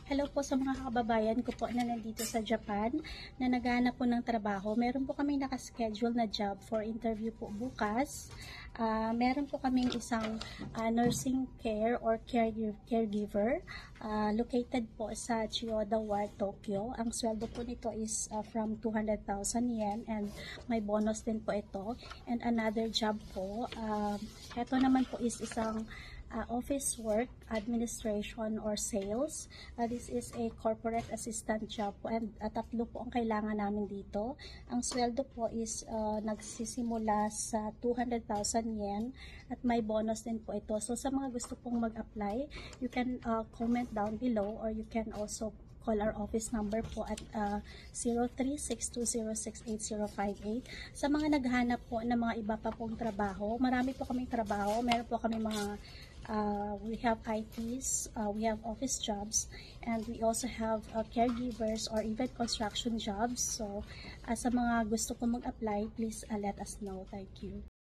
Hello po sa mga kababayan ko po na nandito sa Japan na naghahanap po ng trabaho. Meron po kami nakaschedule na job for interview po bukas. Meron po kaming isang nursing care or caregiver located po sa Chiyoda Ward, Tokyo. Ang sweldo po nito is from 200,000 yen and may bonus din po ito. And another job po, ito naman po is isang office work, administration, or sales. This is a corporate assistant job po and tatlo po ang kailangan namin dito. Ang sweldo po is nagsisimula sa 200,000 yen at may bonus din po ito. So sa mga gusto pong mag-apply, you can comment down below or you can also call our office number po at 0362068058. Sa mga naghanap po ng mga iba pa pong trabaho, marami po kaming trabaho. Meron po kami mga we have ITs, we have office jobs, and we also have caregivers or even construction jobs. So sa mga gusto po mag-apply, please let us know. Thank you.